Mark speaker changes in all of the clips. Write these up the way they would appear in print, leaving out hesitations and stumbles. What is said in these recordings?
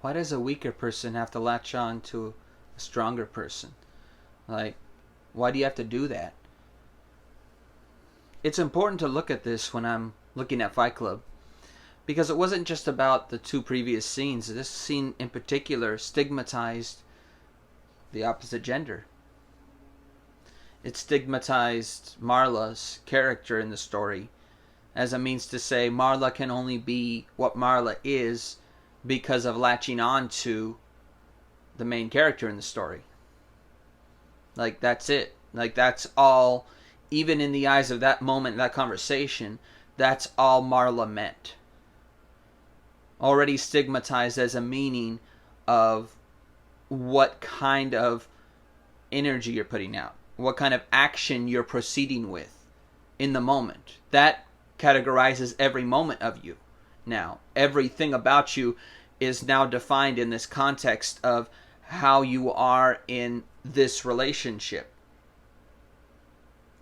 Speaker 1: why does a weaker person have to latch on to a stronger person? Like, why do you have to do that? It's important to look at this when I'm looking at Fight Club, because it wasn't just about the two previous scenes. This scene in particular stigmatized the opposite gender. It stigmatized Marla's character in the story as a means to say Marla can only be what Marla is because of latching on to the main character in the story. Like, that's it. Like, that's all, even in the eyes of that moment, that conversation, that's all Marla meant. Already stigmatized as a meaning of what kind of energy you're putting out, what kind of action you're proceeding with in the moment. That categorizes every moment of you now. Everything about you is now defined in this context of how you are in this relationship.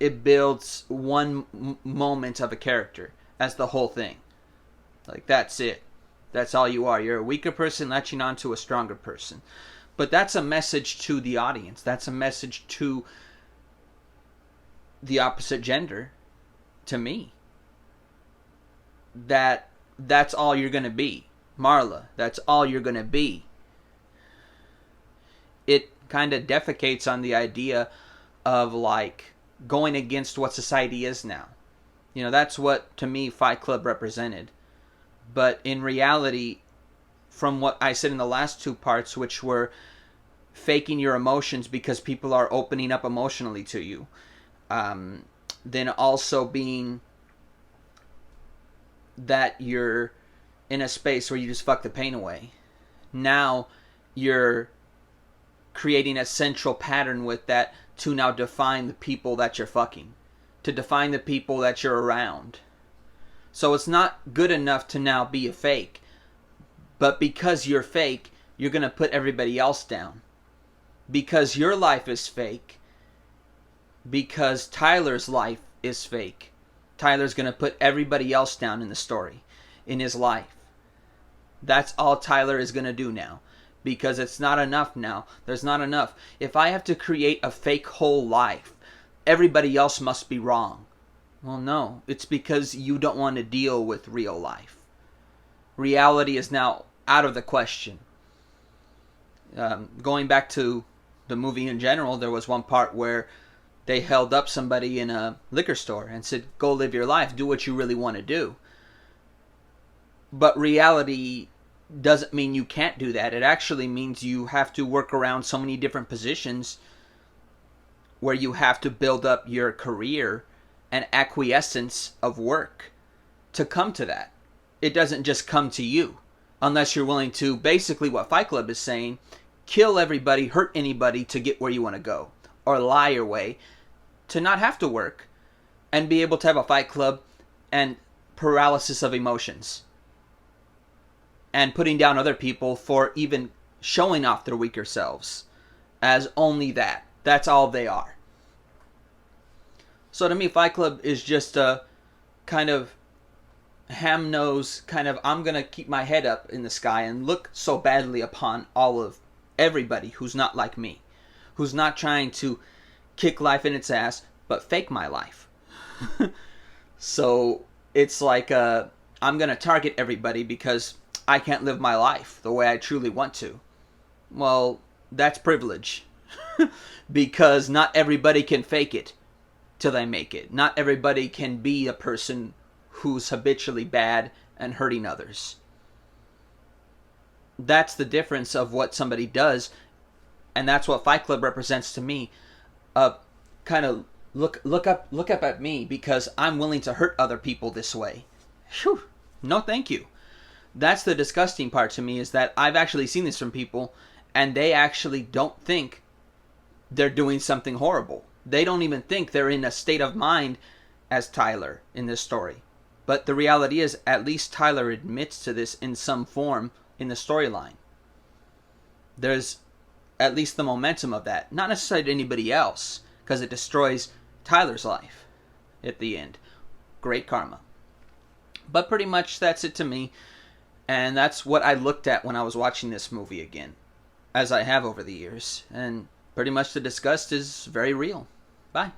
Speaker 1: It builds one moment of a character as the whole thing. Like, that's it. That's all you are. You're a weaker person latching on to a stronger person. But that's a message to the audience. That's a message to the opposite gender, to me. That's all you're going to be. Marla, that's all you're going to be. It kind of defecates on the idea of, like, going against what society is now. You know, that's what, to me, Fight Club represented. But in reality, from what I said in the last two parts, which were faking your emotions because people are opening up emotionally to you, then also being that you're in a space where you just fuck the pain away. Now you're creating a central pattern with that to now define the people that you're fucking, to define the people that you're around. So it's not good enough to now be a fake, but because you're fake, you're going to put everybody else down. Because your life is fake, because Tyler's life is fake, Tyler's going to put everybody else down in the story, in his life. That's all Tyler is going to do now. Because it's not enough now. There's not enough. If I have to create a fake whole life, everybody else must be wrong. Well, no. It's because you don't want to deal with real life. Reality is now out of the question. Going back to the movie in general, there was one part where they held up somebody in a liquor store and said, go live your life. Do what you really want to do. But reality doesn't mean you can't do that. It actually means you have to work around so many different positions where you have to build up your career and acquiescence of work to come to that. It doesn't just come to you unless you're willing to, basically what Fight Club is saying, kill everybody, hurt anybody to get where you want to go, or lie your way to not have to work and be able to have a Fight Club and paralysis of emotions and putting down other people for even showing off their weaker selves as only that. That's all they are. So to me, Fight Club is just a kind of ham-nosed kind of, I'm going to keep my head up in the sky and look so badly upon all of everybody who's not like me, who's not trying to kick life in its ass, but fake my life. So it's like I'm going to target everybody because I can't live my life the way I truly want to. Well, that's privilege. Because not everybody can fake it till they make it. Not everybody can be a person who's habitually bad and hurting others. That's the difference of what somebody does, and that's what Fight Club represents to me. Kind of look up at me because I'm willing to hurt other people this way. Whew. No, thank you. That's the disgusting part to me, is that I've actually seen this from people, and they actually don't think they're doing something horrible. They don't even think they're in a state of mind as Tyler in this story. But the reality is, at least Tyler admits to this in some form in the storyline. There's at least the momentum of that. Not necessarily to anybody else, because it destroys Tyler's life at the end. Great karma. But pretty much that's it to me. And that's what I looked at when I was watching this movie again, as I have over the years. And pretty much the disgust is very real. Bye.